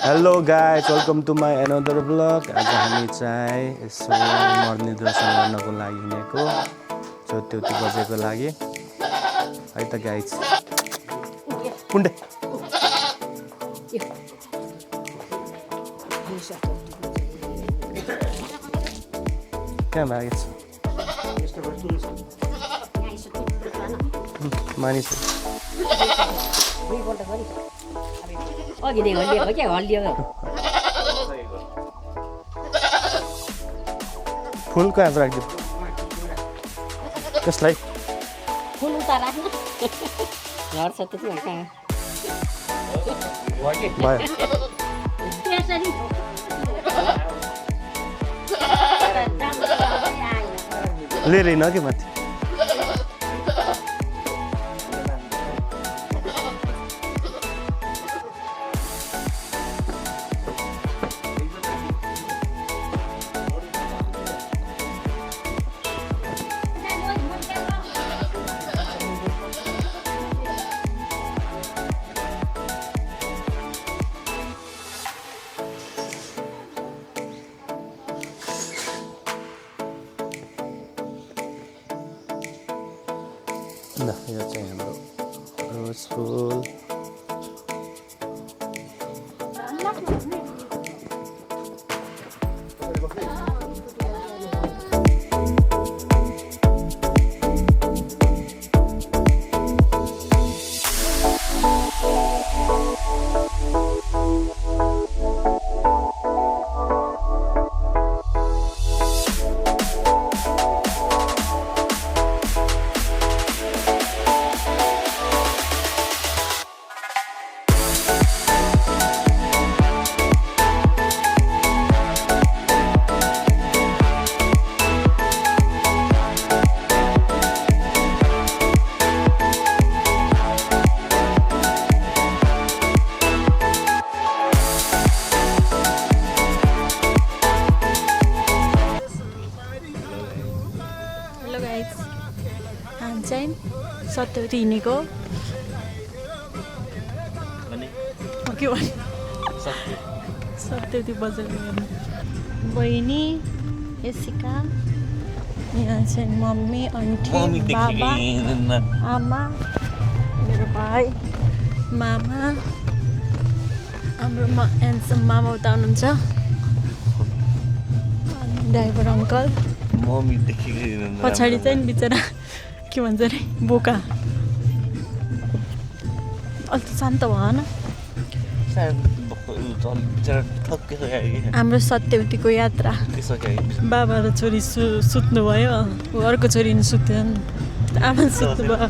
Hello guys welcome to my another blog. आज हामी चाहिँ यसो मर्निङ दर्शन गर्नको लागि हिँडेको चौत्यौती बजेको लागि है त गाइज। कुण्डे कहाँ भागेको छ मानिस अघि हल्लिएको क्या हल्लिएको फुल कहाँ राखिदियो त्यसलाई फुल उता राख्नु घर छ त्यति कहाँ भयो त्यसरी लिएर हिँड कि माथि ल यो चाहिँ हाम्रो रोज फुल सत्यवती हिँडेको के भन्नु सत्यवती बजार बहिनी यसिका यहाँ चाहिँ मम्मी आन्टी बाबा आमा मेरो भाइ मामा हाम्रो एन्सम मामा उता हुनुहुन्छ ड्राइभर अङ्कल पछाडि चाहिँ बिचरा के भन्छ अरे बोका अलि शान्त भएन हाम्रो सत्यवतीको यात्रा बाबा र छोरी सुत्नुभयो अर्को छोरी नि सुत्थेन आमा सुत्नुभयो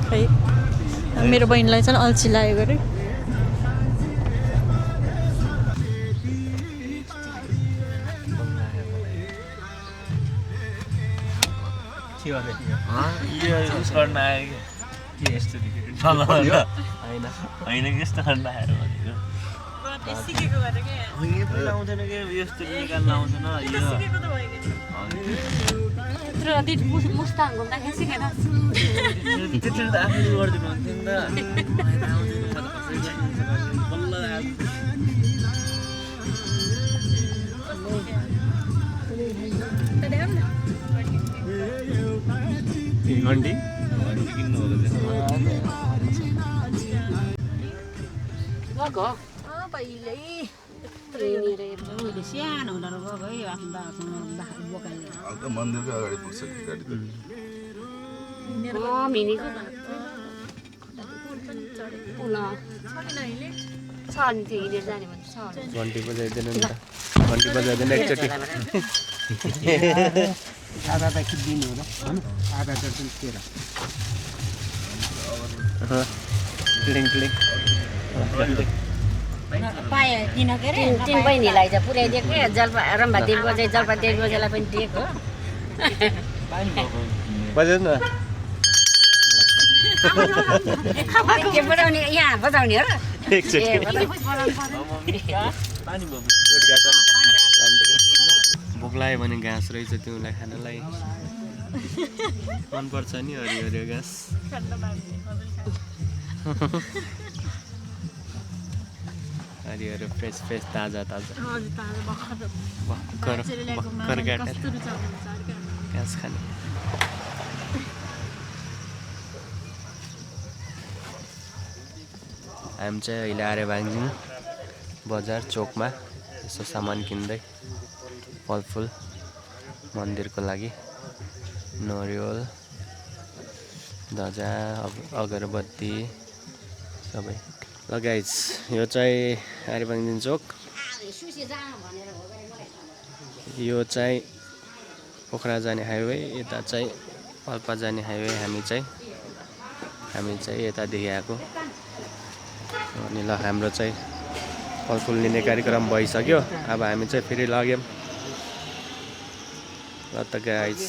खै मेरो बहिनीलाई चाहिँ अल्छी लागेको अरे मुस्ताङ घुम्दाखेरि सिकेन घन्टी सानो हुँदा गएको है आफ्नो बाबासँग बोकाले मन्दिरको अगाडि पुग्छ गाडी त मिनीको छ अनि त्यो हिँडेर जाने भन्छ घन्टी बजाइदिनु नि त घन्टी बजाइदिनु एकचोटि आधा प्याकेट दिनु हो र होइन आधा दर्जन 13 पाएँ किन के अरे तिन बहिनीलाई चाहिँ पुर्याइदिएको रम्भादेवी बजाइ जल्पादेवी बजाइलाई पनि दिएको बजाउनु न के बजाउने यहाँ बजाउने हो र भोक लाग्यो भने घाँस रहेछ तिमीलाई खानलाई मनपर्छ नि हरियो हरियो घाँस हरिहरू फ्रेस फ्रेस ताजा ताजा हजुर ताजा भर्खर बाजेले ल्याएको भर्खर मामाले काटेर कस्तो रुचाउनुहुन्छ अर्को घाँस खाने हामी चाहिँ अहिले आर्यबाङ्जिङ बजार चोकमा यसो सामान किन्दै फलफुल मन्दिरको लागि नरिवल ध्वजा अगरबत्ती सबै ल गाइज यो चाहिँ आर्यबाङ्जिङ चोक यो चाहिँ पोखरा जाने हाइवे यता चाहिँ पाल्पा जाने हाइवे हामी चाहिँ यतादेखि आएको अनि ल हाम्रो चाहिँ फलफुल लिने कार्यक्रम भइसक्यो अब हामी चाहिँ फेरि लाग्यौँ ल त गाइज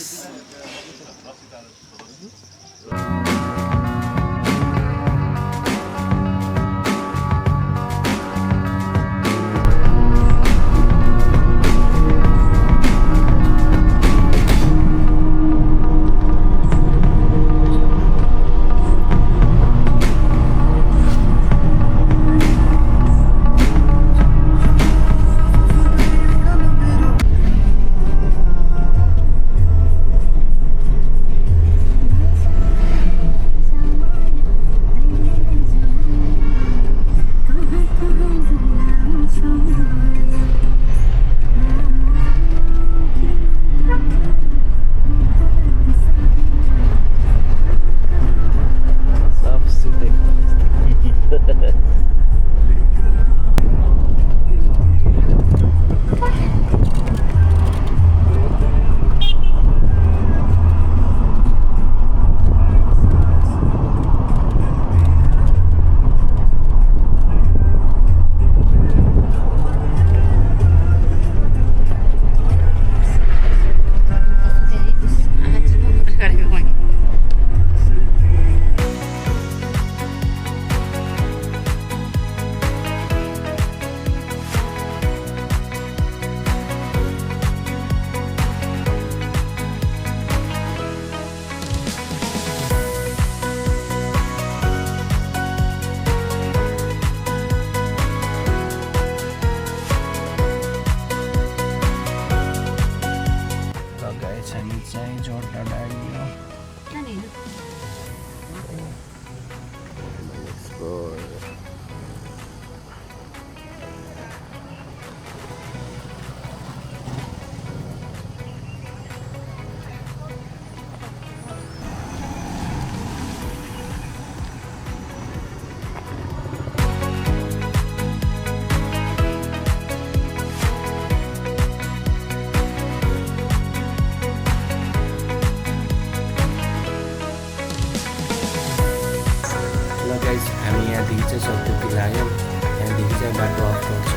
हामी यहाँदेखि चाहिँ सत्तुकी लाग्यौँ यहाँदेखि चाहिँ बाटो अफ गर्छ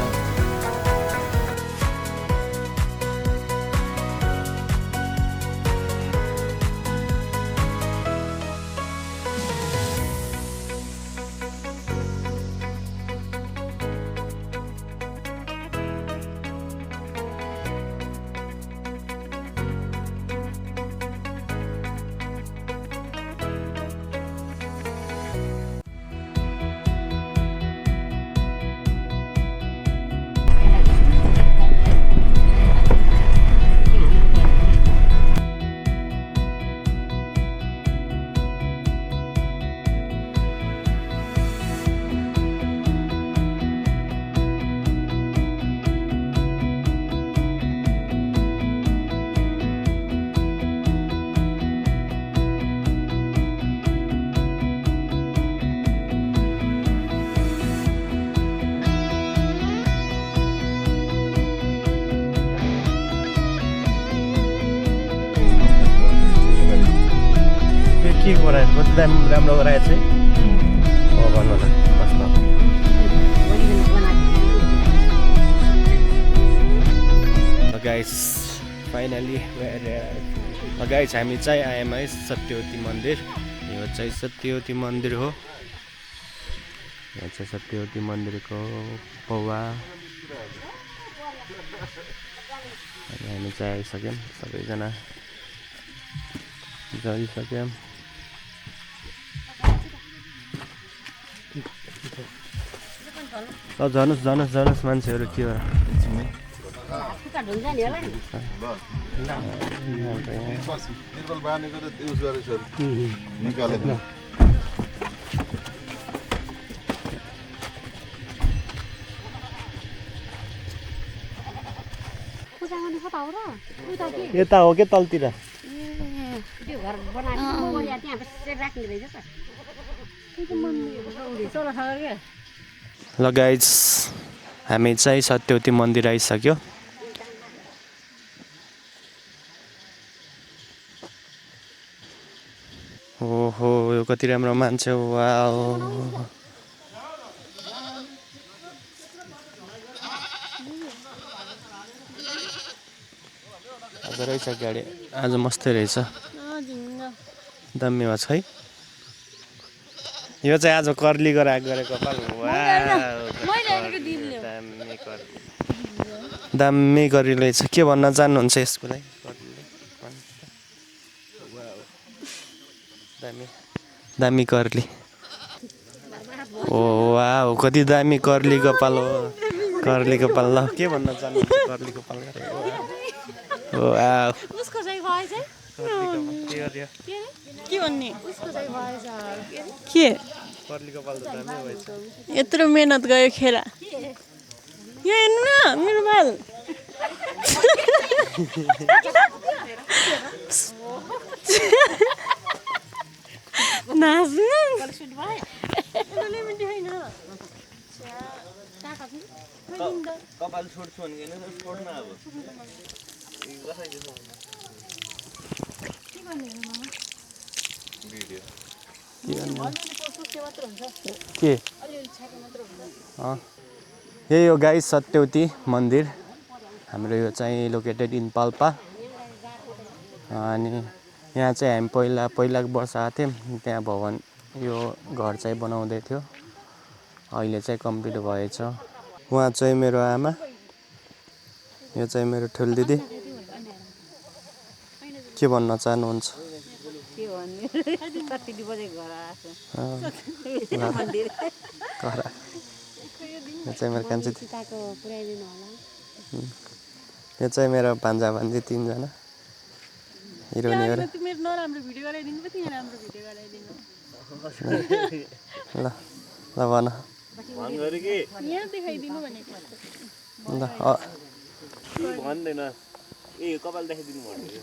के गरायो कति दामी राम्रो गराएको चाहिँ भन्नु न कस्तो गाइस फाइनली गाइस हामी चाहिँ आयौँ है सत्यवती मन्दिर यो चाहिँ सत्यवती मन्दिर हो यो चाहिँ सत्यवती मन्दिरको पौवा अनि हामी चाहिँ आइसक्यौँ सबैजना गइसक्यौँ जानुहोस् मान्छेहरू के हो खुट्टा ढुन्छ नि होला नि तिर्पल बाँधेको त युज गरेको छ निकालेको पूजा गर्ने कता हो र उता के यता हो के तलतिर त्यो घर बनाएको मोरिया त्यहाँ बसेर राख्ने रहेछ त सोह्र छ के ल गाइज हामी चाहिँ सत्यवती मन्दिर आइसक्यो ओहो यो कति राम्रो मान्छे वाउ आज रहेछ गाडी आज मस्तै रहेछ दामी भएको छ है यो चाहिँ आज कर्ली गरेको कपाल दामी कर्ली छ के भन्न चाहनुहुन्छ यसको लागि दामी कर्ली ओ वाउ कति दामी कर्ली कपाल हो कर्ली कपाल ल के भन्न चाहनुहुन्छ कर्ली कपाल वाउ उसको चाहिँ भएछ के भन्ने उसको चाहिँ भएछ के कर्ली कपाल त दामी भएछ यत्रो मेहनत गयो खेला यहाँ हेर्नु न मेरो बाल नाच्नु कपाल छोड्छु भने छोड्न अब के यही हो गाइस सत्यवती मन्दिर हाम्रो यो चाहिँ लोकेटेड इन पाल्पा अनि यहाँ चाहिँ हामी पहिलाको वर्ष आएको थियौँ त्यहाँ भवन यो घर चाहिँ बनाउँदै थियो अहिले चाहिँ कम्प्लिट भएछ उहाँ चाहिँ मेरो आमा यो चाहिँ मेरो ठुलो दिदी के भन्न चाहनुहुन्छ के भन्ने कति बजे घर आएको यो चाहिँ मेरो कान्छी सीताको पुर्याइदिनु होला यो चाहिँ मेरो भान्जा भान्जी 3 जना हिरोइनहरु मेरो नराम्रो भिडियो गराइदिनु पो तिमी राम्रो भिडियो गराइदिनु ल ल भन यहाँ देखाइदिनु भनेको ल भन्दैन ए कपाल देखाइदिनु भनेको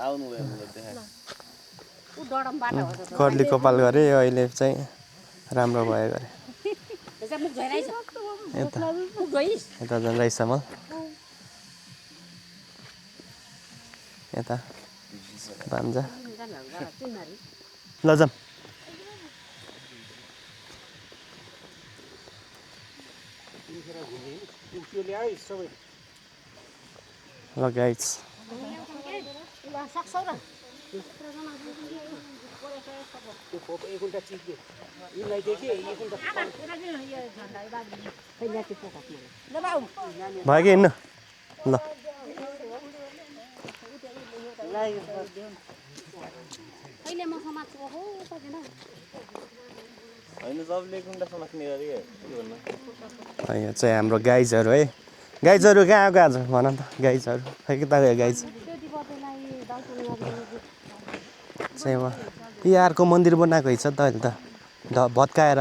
आउनु भयो देखा उ डडम बाटो हो त कर्ली कपाल गरे अहिले चाहिँ राम्रो भयो गरे त्यसै मुख झैराइछ यता मुख गइस यता जाँदैछ म यता भान्जा ल जाम ल गाइस सक्छौ र भयो कि हिँड्नु ल अहिले म समाजको हो सकेन हैन सबले कुण्डा समात्ने गरे के भन्नु यो चाहिँ हाम्रो गाइजहरू है गाइजहरू कहाँ आएको आज भन त गाइजहरू खै कता गयो गाइज चाहिँ यी अर्को मन्दिर बनाएको छ त अहिले त भत्काएर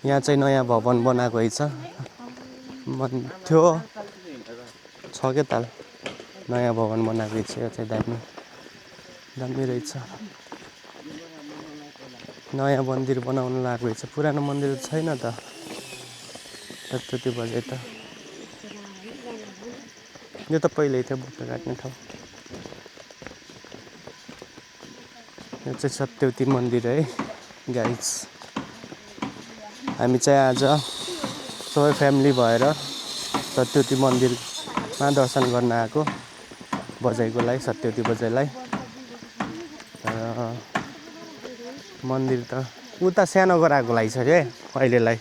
यहाँ चाहिँ नयाँ भवन बनाएको छ थियो छ के ताल नयाँ भवन बनाएको छ यो चाहिँ दामी दामी रहेछ नयाँ मन्दिर बनाउनु लागेको छ पुरानो मन्दिर छैन त त्यति बजे त यो त पहिल्यै थियो बुट्टा काट्ने ठाउँ यो चाहिँ सत्यवती मन्दिर है गाइज हामी चाहिँ आज सबै फ्यामिली भएर सत्यवती मन्दिरमा दर्शन गर्न आएको बजाइको लागि सत्यवती बजाइलाई मन्दिर त उता सानो गराएको लागिछ रे अहिलेलाई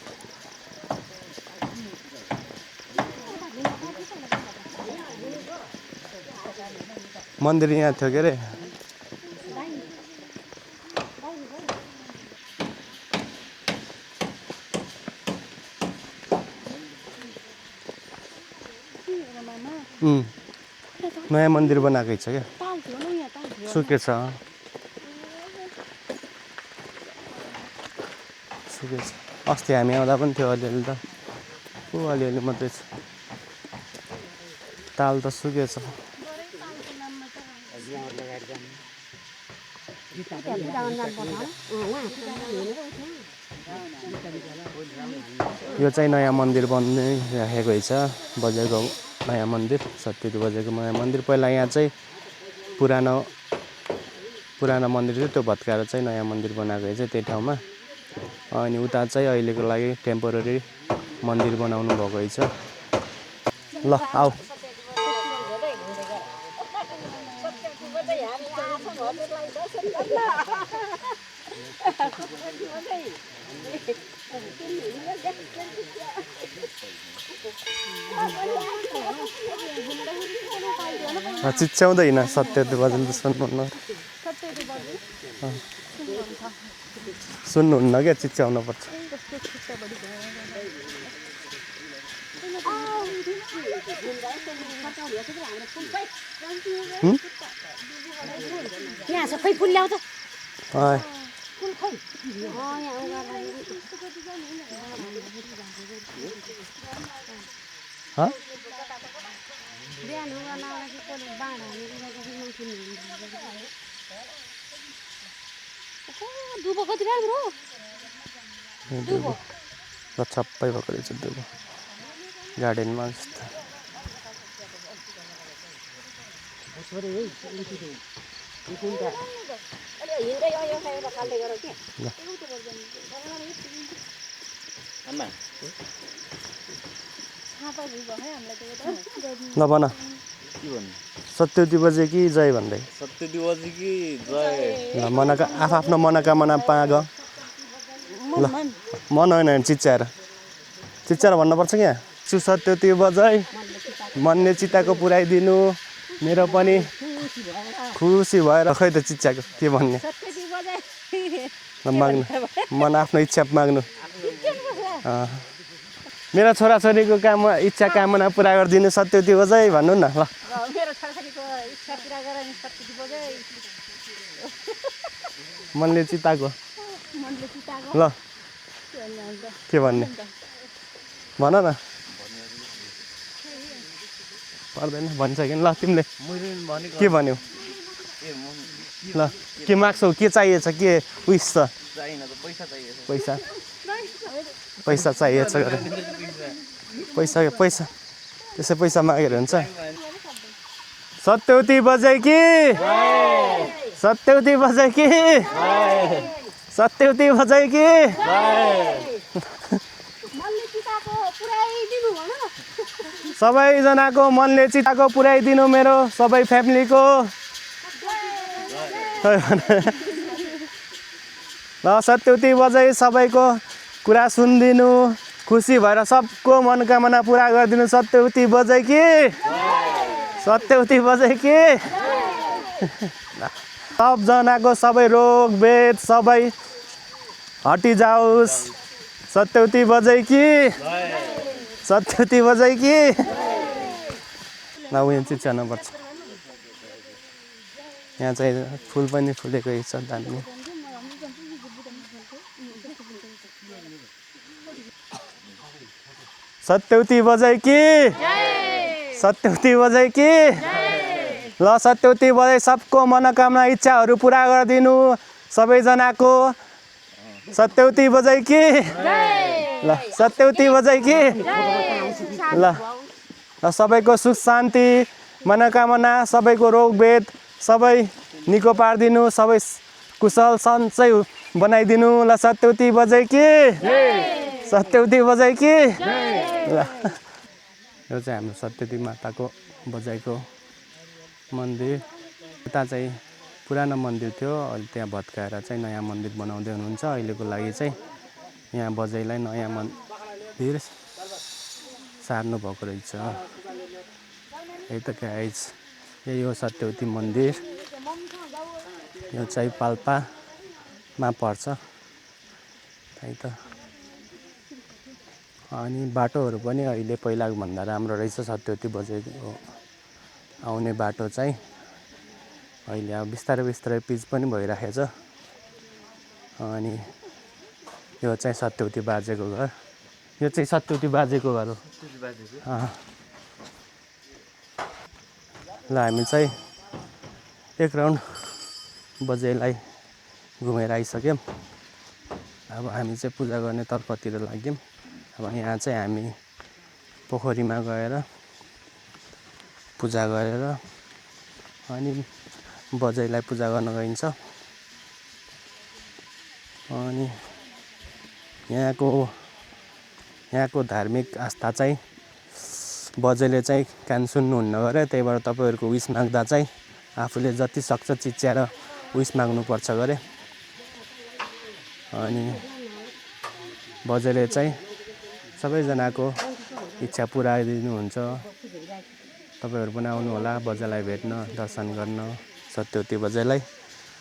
मन्दिर यहाँ थियो के अरे नयाँ मन्दिर बनाएकै छ क्या सुकेछ सुकेछ अस्ति हामी आउँदा पनि थियो अलिअलि त अलिअलि मात्रै छ ताल त सुकेछ यो चाहिँ नयाँ मन्दिर बन्दै राखेको छ बजारको नयाँ मन्दिर सत्यवती बजारको नयाँ मन्दिर पहिला यहाँ चाहिँ पुरानो मन्दिर थियो त्यो भत्काएर चाहिँ नयाँ मन्दिर बनाएको छ त्यही ठाउँमा अनि उता चाहिँ अहिलेको लागि टेम्पोररी मन्दिर बनाउनु भएको छ ल आऊ चिच्याउँदैन सत्यवती बजारले सुन्नुहुन्न सुन्नुहुन्न क्या चिच्याउनु पर्छ यहाँ सबै फुल ल्याउ त दुबो कति राम्रो र छप्पै भएको रहेछ दुबो गार्डनमा जस्तो ल भन सत्यवती बजे कि जय भन्दै सत्यवती बजे कि जय ल आफ्नो मनोकामना पाग ल मन होइन चिच्याएर भन्नुपर्छ क्या छु सत्यवती बजै मनले चिताको पुऱ्याइदिनु मेरो पनि खुसी भएर खै त चिच्याको के भन्ने माग्नु मन आफ्नो इच्छा माग्नु मेरो छोराछोरीको इच्छा कामना पुरा गरिदिनु सत्यवती बजै भन्नु न ल मनले चिताको ल के भन्ने भन न पर्दैन भन्छ कि ल तिमीले के भन्यौ ल के माग्छौ के चाहिएछ के उइस छ पैसा चाहिएछ पैसा त्यसै पैसा मागेर हुन्छ सत्यवती बजै कि सत्यवती बजै कि सत्यवती बजै कि सबैजनाको मनले चिताको पुऱ्याइदिनु मेरो सबै फ्यामिलीको ल सत्यवती बजै सबैको कुरा सुनिदिनु खुसी भएर सबको मनोकामना पुरा गरिदिनु सत्यवती बजै कि सत्यवती बजै कि सबजनाको सबै रोग वेद सबै हटिजाओस् सत्यवती बजै कि सत्यवती बजै कि ल उयो चिच्याउनुपर्छ यहाँ चाहिँ फुल पनि फुलेको छ दामी सत्यवती बजै कि सत्यवती बजै कि ल सत्यवती बजै सबको मनोकामना इच्छाहरू पुरा गरिदिनु सबैजनाको सत्यवती बजै कि ल सत्यवती बजै कि ल सबैको सुख शान्ति मनोकामना सबैको रोग वेद सबै निको पारिदिनु सबै कुशल सन्चै बनाइदिनु ल सत्यवती बजै कि सत्यवती बजै कि ल यो चाहिँ हाम्रो सत्यवती माताको बजाइको मन्दिर उता चाहिँ पुरानो मन्दिर थियो अहिले त्यहाँ भत्काएर चाहिँ नयाँ मन्दिर बनाउँदै हुनुहुन्छ अहिलेको लागि चाहिँ यहाँ बजाइलाई नयाँ मन्दिर सार्नु भएको रहेछ यही त गाइज यही हो सत्यवती मन्दिर यो चाहिँ पाल्पामा पर्छ त्यही त अनि बाटोहरू पनि अहिले पहिलाको भन्दा राम्रो रहेछ सत्यवती बजारको आउने बाटो चाहिँ अहिले अब बिस्तारै बिस्तारै पिच पनि भइराखेको छ। अनि यो चाहिँ सत्यवती बाजेको घर। यो चाहिँ सत्यवती बाजेको घर हो। ल हामी चाहिँ एक राउन्ड बजेलाई घुमेर आइसक्यौँ। अब हामी चाहिँ पूजा गर्ने तर्फतिर लाग्यौँ। अब यहाँ चाहिँ हामी पोखरीमा गएर पूजा गरेर अनि बजैलाई पूजा गर्न गइन्छ। अनि यहाँको धार्मिक आस्था चाहिँ बजैले चाहिँ कान सुन्नुहुन्न गरे, त्यही भएर तपाईँहरूको विस माग्दा चाहिँ आफूले जति सक्छ चिच्याएर विस माग्नुपर्छ गरे। अनि बजैले चाहिँ सबैजनाको इच्छा पुऱ्याइदिनुहुन्छ। तपाईँहरू पनि आउनु होला बजैलाई भेट्न, दर्शन गर्न, सत्यवती बजैलाई।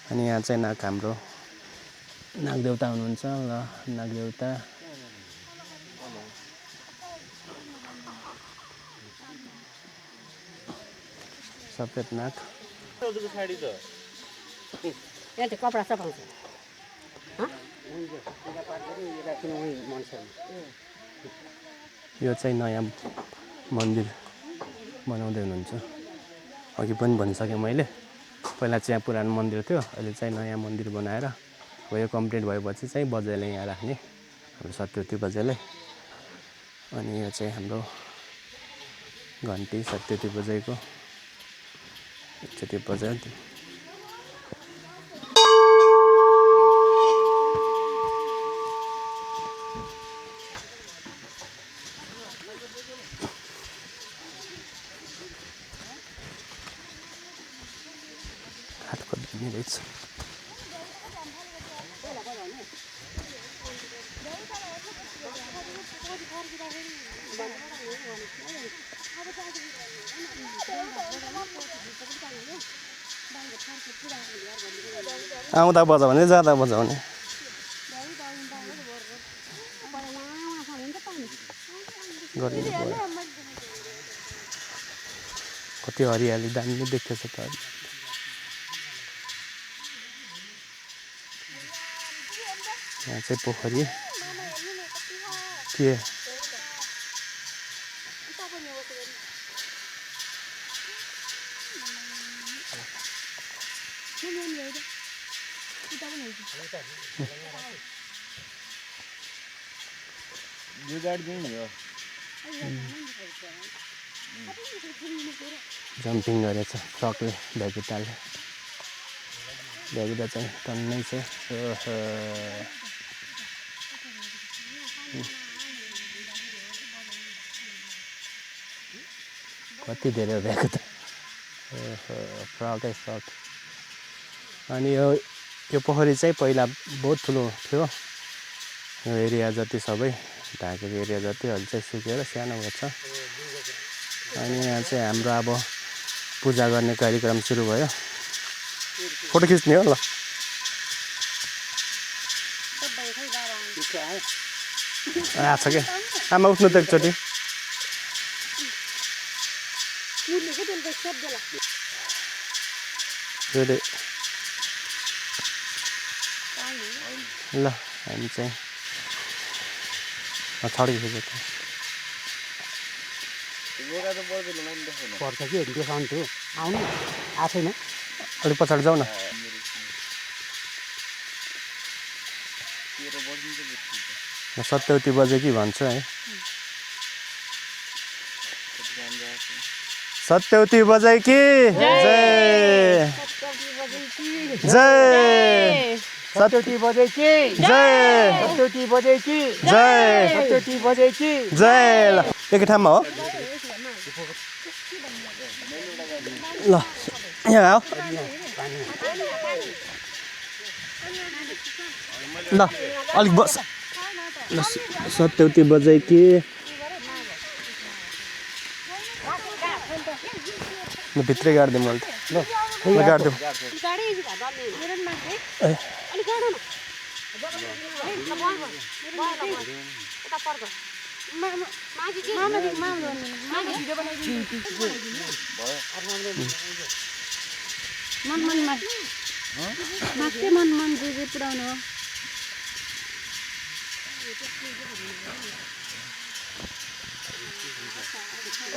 अनि यहाँ चाहिँ हाम्रो नागदेवता हुनुहुन्छ। ल नागदेवता सफेद नाग। यहाँ त कपडा सफाउँछ। यो चाहिँ नयाँ मन्दिर बनाउँदै हुनुहुन्छ। अघि पनि भनिसकेँ मैले, पहिला चाहिँ यहाँ पुरानो मन्दिर थियो, अहिले चाहिँ नयाँ मन्दिर बनाएर अब यो कम्प्लिट भएपछि चाहिँ बजैले यहाँ राख्ने, हाम्रो सत्यवती बजैले। अनि यो चाहिँ हाम्रो घन्टी सत्यवती बजैको एकचोटि बजायो। हातको दामी रहेछ। आउँदा बजाउने जाँदा बजाउने। कति हरियाली दामी देख्दैछ त। यहाँ चाहिँ पोखरी के जम्पिङ गरेछ फ्रकले, भ्यागिटाले। भ्यागिटा चाहिँ टन्नै छ। कति धेरै हो भ्यागिटा। फ्रकै फ्रक। अनि यो पोखरी चाहिँ पहिला बहुत ठुलो थियो। यो एरिया जति सबै ढाकेको एरिया जति अहिले चाहिँ सुकेर सानो भएको छ। अनि यहाँ चाहिँ हाम्रो अब पूजा गर्ने कार्यक्रम सुरु भयो। फोटो खिच्ने हो ल। आछ के आमा उठ्नु त एकचोटि। ल हामी चाहिँ छड्किसकेको पर्छ कि देखाउनु आउनु आएको छैन। अलिक पछाडि जाऊ न। सत्यवती बजे कि भन्छु है। सत्यवती बजे कि जय जय। सत्यवती बजे कि जय। सत्यवती बजे कि जय। सत्यवती बजे कि जय। ल एकै ठाउँमा हो। ल यहाँ आऊ। ल अलिक बस। ल सत्यवती बजे कि म भित्रै गाडिदिउँ मैले त। ल गाडिदिउँ।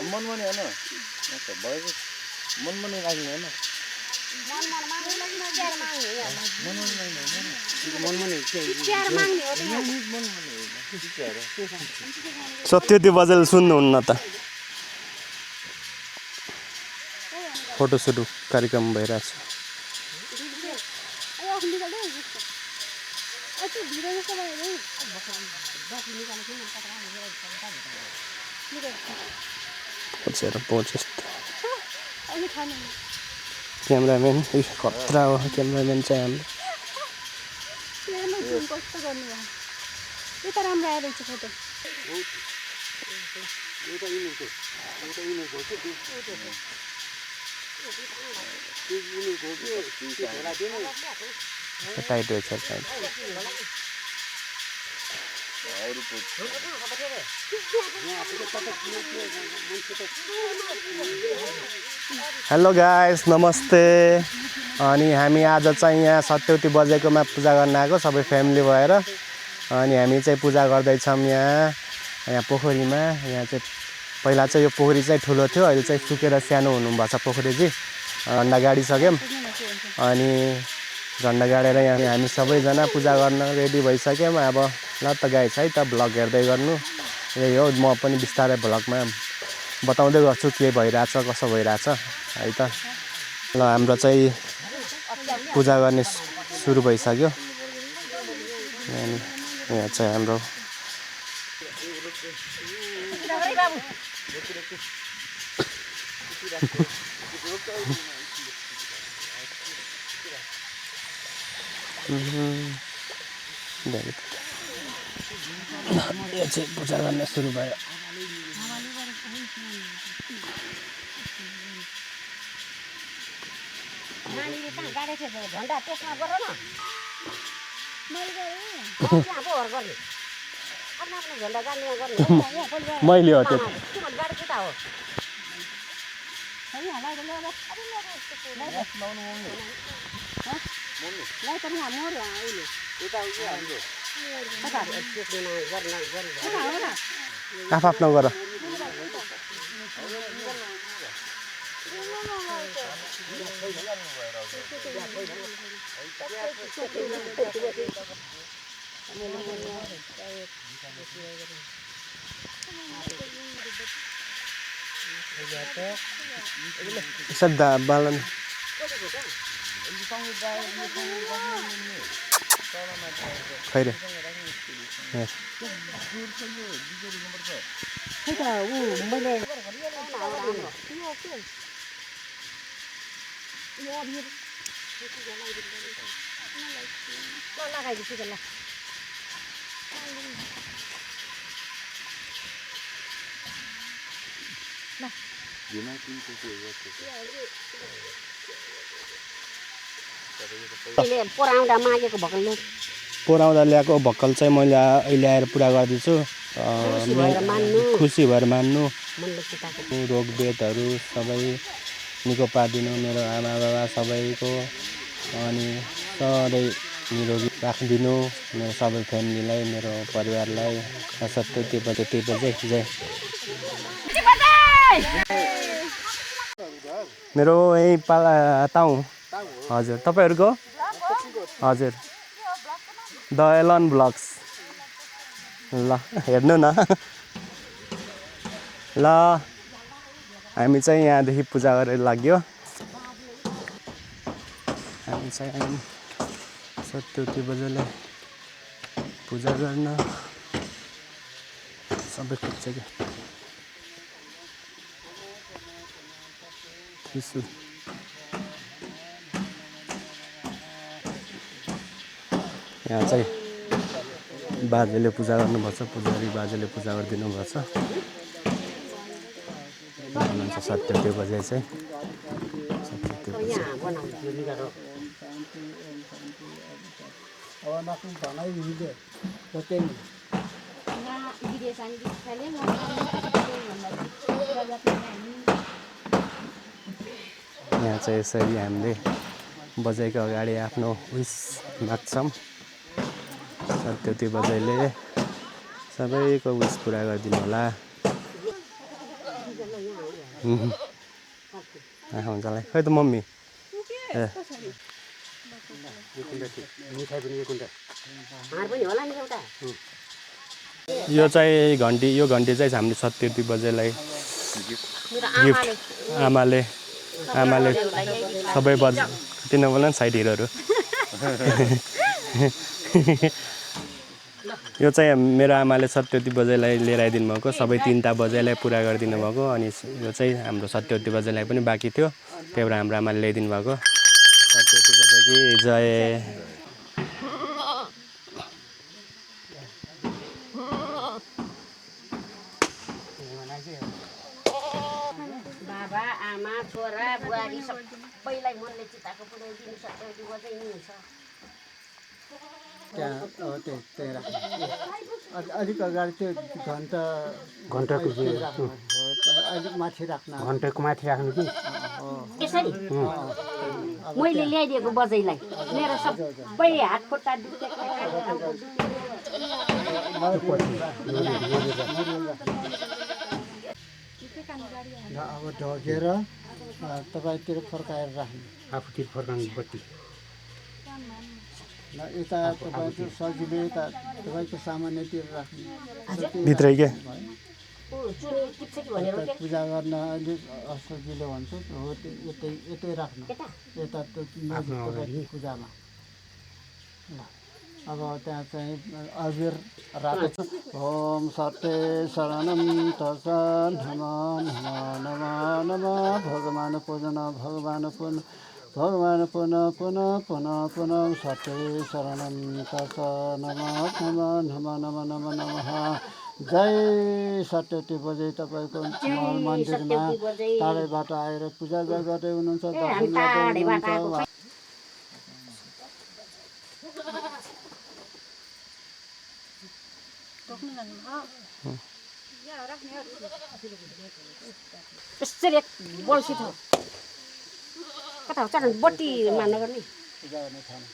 मनमनी होइन भयो मनमनी राख्ने होइन सत्यवती बजेल सुन्नुहुन्न त फोटोसुट कार्यक्रम भइरहेछ पहुँचेस क्यामेराम्यान खतरा हो क्यामेराम्यान चाहिँ हाम्रो टाइट रहेछ टाइट हेलो गाइस नमस्ते अनि हामी आज चाहिँ यहाँ सत्यवती बजेकोमा पूजा गर्न आएको सबै फ्यामिली भएर अनि हामी चाहिँ पूजा गर्दैछौँ यहाँ पोखरीमा यहाँ चाहिँ पहिला चाहिँ यो पोखरी चाहिँ ठुलो थियो अहिले चाहिँ सुकेर सानो हुनुभएको छ पोखरी चाहिँ झन्डा गाडिसक्यौँ अनि झन्डा गाडेर यहाँ हामी सबैजना पूजा गर्न रेडी भइसक्यौँ अब ल त गाइस है त भ्लग हेर्दै गर्नु यही हो म पनि बिस्तारै भ्लगमा बताउँदै गर्छु के भइरहेछ कसो भइरहेछ है त ल हाम्रो चाहिँ पूजा गर्ने सुरु भइसक्यो अनि यहाँ चाहिँ हाम्रो यो चाहिँ पूजा गर्न सुरु भयो झन्डा त्यसमा गर न झन्डा गाड्ने मैले हो त्यो आफ्नो गर सद्दा बालन खैरे पोराउँदा ल्याएको भक्कल चाहिँ मैले अहिले आएर पुरा गरिदिन्छु खुसी भएर मान्नु रोग बेदहरू सबै निको पारिदिनु मेरो आमा बाबा सबैको अनि सधैँ निरोगी राखिदिनु मेरो सबै फ्यामिलीलाई मेरो परिवारलाई सत्यवती बजे जय मेरो यही पाला ताउ हजुर तपाईँहरूको हजुर द एलन ब्लग्स ल हेर्नु न ल हामी चाहिँ यहाँदेखि पूजा गरेर लाग्यो हामी चाहिँ सत्यवती बजेलाई पूजा गर्न सबै पुग्छ क्या यहाँ चाहिँ बाजेले पूजा गर्नुपर्छ पुजारी बाजेले पूजा गरिदिनु पर्छ भन्नुहुन्छ सत्यवती बजे चाहिँ सत्यवती बजे यहाँ चाहिँ यसरी हामीले बजाइको अगाडि आफ्नो विस माग्छौँ। सत्यवती बजाइले सबैको विस पुरा गरिदिनु होला। आउँछलाई खै त मम्मी यो चाहिँ घन्टी, यो घन्टी चाहिँ हामीले सत्यवती बजाइलाई गिफ्ट आमाले सबै किन बोला साइड हिरोहरू। यो चाहिँ मेरो आमाले सत्यवती बजाइलाई लिएर आइदिनु भएको, सबै 3टा बजाइलाई पुरा गरिदिनु भएको। अनि यो चाहिँ हाम्रो सत्यवती बजाइलाई पनि बाँकी थियो, त्यही भएर हाम्रो आमाले ल्याइदिनु भएको। सत्यवती बजाइ कि जय। बाबा आमा छोरा बुहारी सबैलाई मनले चिताएको पुऱ्याइदिनु सत्यवती बजाइ नि हुन्छ। त्यहाँ त्यही राख्नु। अलिक अगाडि त्यो घन्टाको अलिक माथि राख्नु। घन्टाको माथि राख्नु कि यसरी मैले ल्याइदिएको बजाइलाई मेरो सबै हात खुट्टा दुखेको अब ढकेर तपाईँतिर फर्काएर राख्नु। आफूतिर फर्काउनु बत्ती यता तपाईँको सजिलो, यता तपाईँको सामान्यतिर राख्नु भित्रै के पूजा गर्न अलिक असजिलो भन्छ हो, यतै राख्नु। यता तपाईँको पूजामा अब त्यहाँ चाहिँ अबिर रातो। ओम सत्य शरणम तर्सन नम नम नम भगवान पूजन भगवान पुनः पुनः पुनः पुनः सत्य शरणम तर्सन नम नम नम नम नम नमः। जय सत्यवती बजाइ तपाईँको मन्दिरमा टाढैबाट आएर पूजा गर्दै हुनुहुन्छ, दर्शन गर्दै हुनुहुन्छ। यसरी एक बल्छी छ कता हो चढ्नु बत्ती मान्न गर्ने पूजा गर्ने ठाउँ।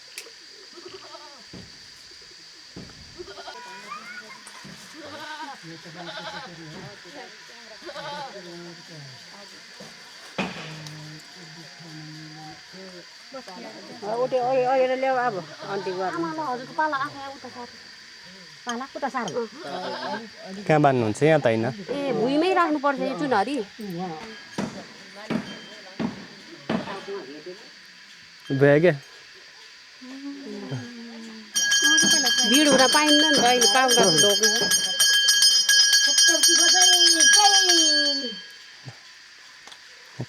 उठ्यो अहिले ल्याऊ अब अन्ती गर्नु। हजुरको पाला आफै उता सार पाला उता सार कहाँ बान्नुहुन्छ? यहाँ त होइन, ए भुइँमै राख्नुपर्छ यो चुनहरी। भयो क्या भिड हुँदा पाइन्न नि त अहिले पाउडर ढोक्नु।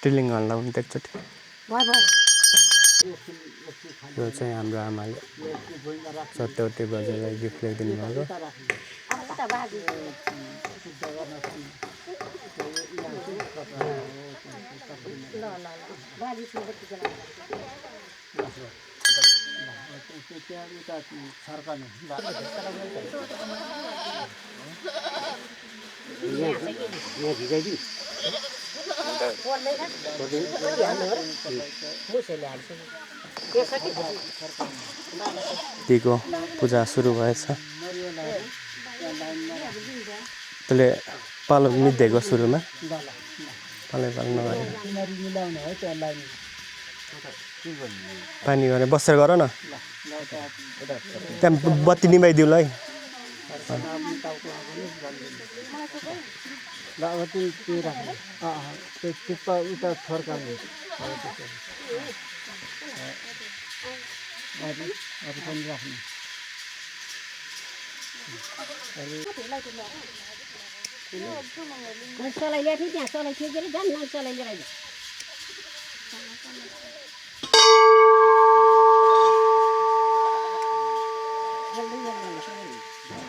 ट्रिलिङ हल्ला पनि एकचोटि। भयो भयो यो चाहिँ हाम्रो आमाले सत्यवती बजाइलाई गिफ्ट ल्याइदिनु भएको। अब उता बाँकी ल ल ल बाँकी बत्ती जलाएर त्यहाँ उता छर्कने यहाँ भिजाइदिउँ। दिको पूजा सुरु भएछ। त्यसले पालो मिच्दिएको सुरुमा पालो नगरेर पानी गरेर बसेर गर न, त्यहाँ बत्ती निभाइदिउँ ल है। ल अब त्यो राख्नु। त्यो उता फर्काउनु अरू पनि राख्नु। चलाइ ल्याएको थिएँ त्यहाँ चलाइ थियो के अरे जान्न चलाइ लिएर आइज।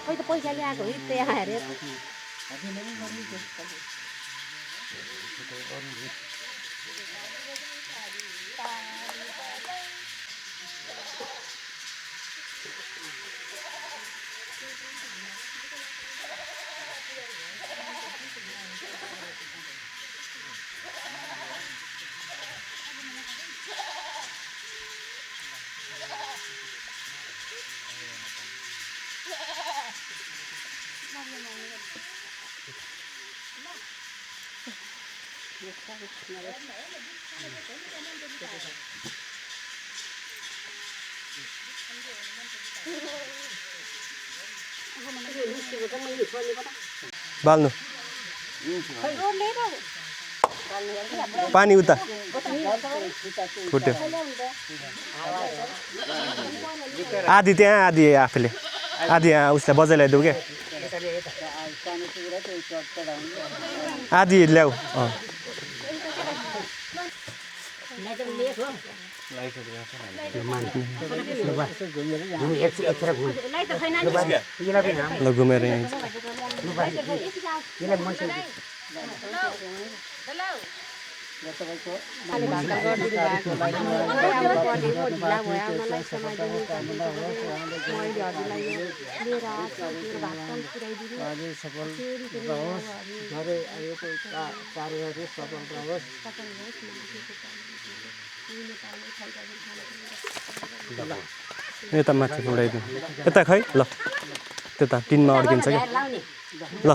खै त पैसा ल्याएको है त्यहाँ हेरेर बाल्नु पानी उता फुट्यो आधी त्यहाँ आधी आफूले आधी यहाँ उसलाई बजाइ ल्याइदेऊ क्या आधी ल्याऊ ल घुमेर यहाँ सफल रहोस् घरै आएको कार्यहरू सफल रहोस् यता माथि उडाइदिउँ यता खै ल त्यता टिनमा अड्किन्छ क्या ल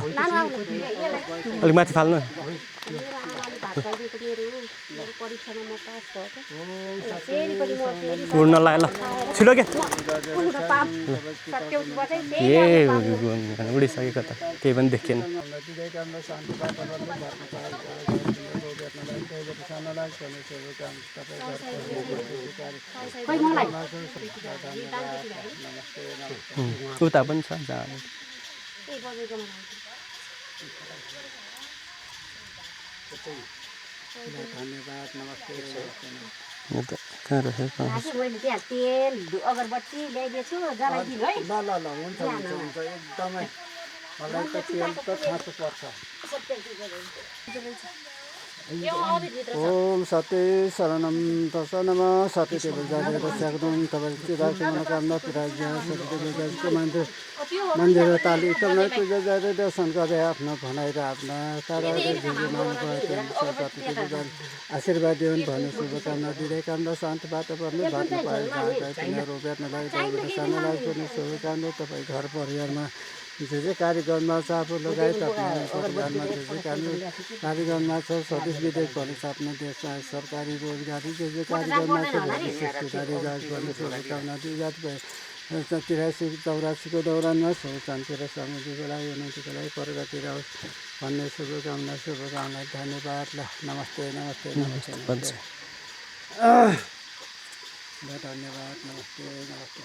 अलिक माथि फाल्नु उड्न लाग्यो ल छिटो क्या ए उडिसकेको त केही पनि देखिएन उता पनि छ जहाँ धन्यवाद नमस्ते कहाँ राखेको मैले त्यहाँ तेल अगरबत्ती ल्याइदिएछु जलाइदिनु है ल ल ल हुन्छ हुन्छ हुन्छ एकदमै मलाई त तेल त खाँचो पर्छ ओम सत्य शरणम दर्शनम सत्य टेबल जाँदा स्याग्दम तपाईँले चिराएको मनोकामना पुराइदिया सत्य टेबल जाँदाको मन्दिर ताली एकदमै पूजा जाँदै दर्शन गरे आफ्नो भनाइ र आफ्ना आशीर्वाद दिउन् भन्ने शुभकामना दिँदै कामना शान्त वातावरण बाटो पाएर रोप्याट्नलाई सानोलाई पनि शुभकामना तपाईँ घर परिवारमा जे जे कार्यक्रममा छ आफू लगायत परिवारमा जे जे कार्यक्रममा छ स्वदेश विदेश भन्ने आफ्नो देशमा सरकारी रोजगारी जे जे कार्यक्रममा छ गर्ने शुभकामना दिँदै 83-84को दौरानमा सुख शान्ति र समृद्धिको लागि उन्नतिको लागि प्रगति रहोस् भन्ने शुभकामना धन्यवाद ल नमस्ते नमस्ते नमस्ते धन्यवाद नमस्ते नमस्ते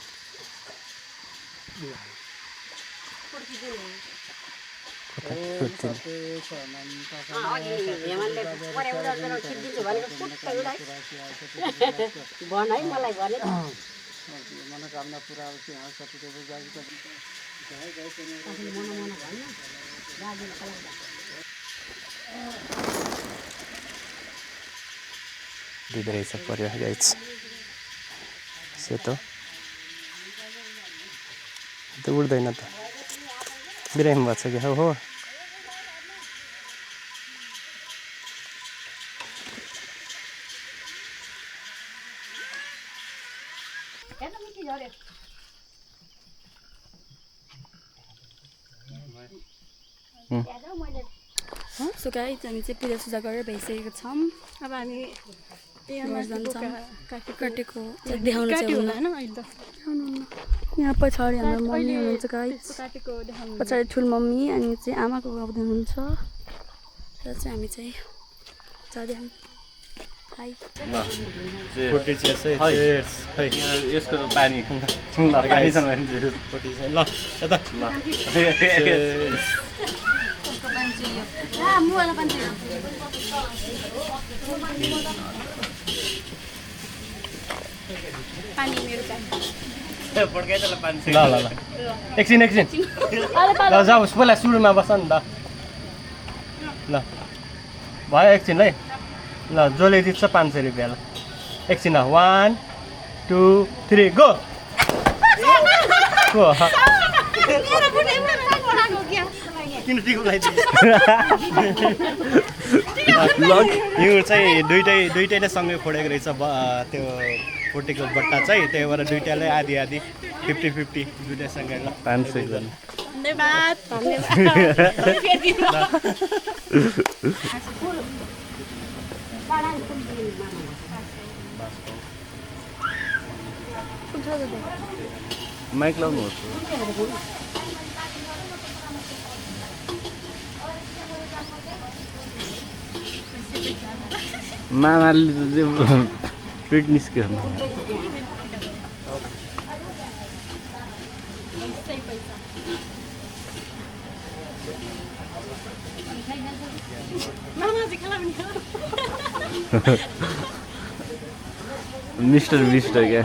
मनोकामना पुरा होस् यहाँ सत्यदेव दिँदो रहेछ पर्यो गाइस सेतो त उड्दैन त बिरामी भएको छ कि हो सो गाइस हामी चाहिँ पूजासुजा गरेर भइसकेको छौँ अब हामी काटेको देखाउनु यहाँ पछाडि हाम्रो मम्मी हुनुहुन्छ गाइस पछाडि ठुलो मम्मी अनि चाहिँ आमाको गाउँदै हुनुहुन्छ र चाहिँ हामी चाहिँ जाँदै हाई यसको पानी ल एकछिन ल जाऊ पहिला सुरुमा बस नि त ल भयो एकछिन है ल जसले दिन्छ 500 रुपियाँ ल एकछिन 1 2 3 गो यो चाहिँ दुइटैले सँगै फोडेको रहेछ त्यो फोटेको बट्टा चाहिँ त्यही भएर दुइटाले आधी 50-50 दुइटासँगै ल 500 गर्नु माइक लाउनुहोस् मामाले पेट निस्क्यो मिस्टर मिस्टर क्या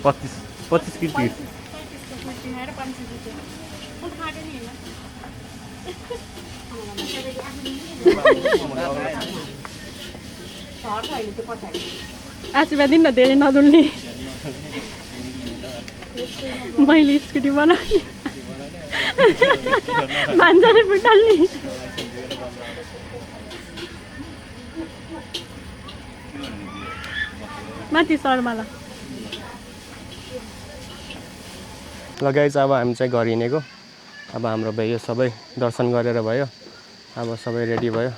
25 की टिकट आशीर्वाद दिन न धेरै नदुल्ने मैले स्कुटी बनाएँ भान्जाले फुटाल्ने माथि शर्माला ल गाइज अब हामी चाहिँ घर हिँडेको अब हाम्रो भयो सबै दर्शन गरेर भयो अब सबै रेडी भयो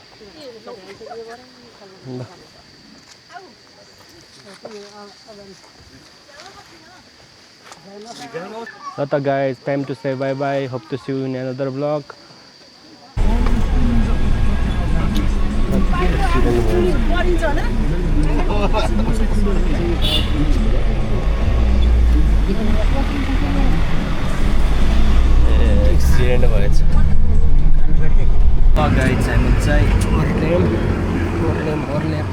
ल त guys time to say bye bye hope to see you in another blog accident भएछ गाइज हामी चाहिँ ओर्ल्याम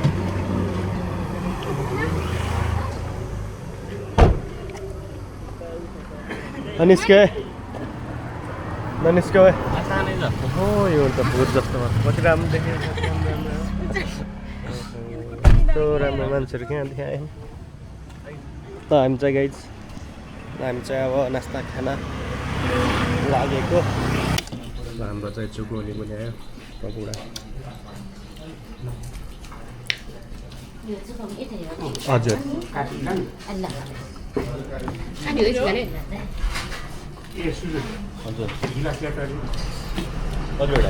निस्क्यो ननिस्क्यो हो यो त भूत जस्तो कति राम्रो देखेको यस्तो राम्रो मान्छेहरू कहाँदेखि आयो त हामी चाहिँ गाइज हामी चाहिँ अब नास्ता खाना लागेको हाम्रो चाहिँ चुक्ने पनि आयो पकौडा हजुर हजुर हजुर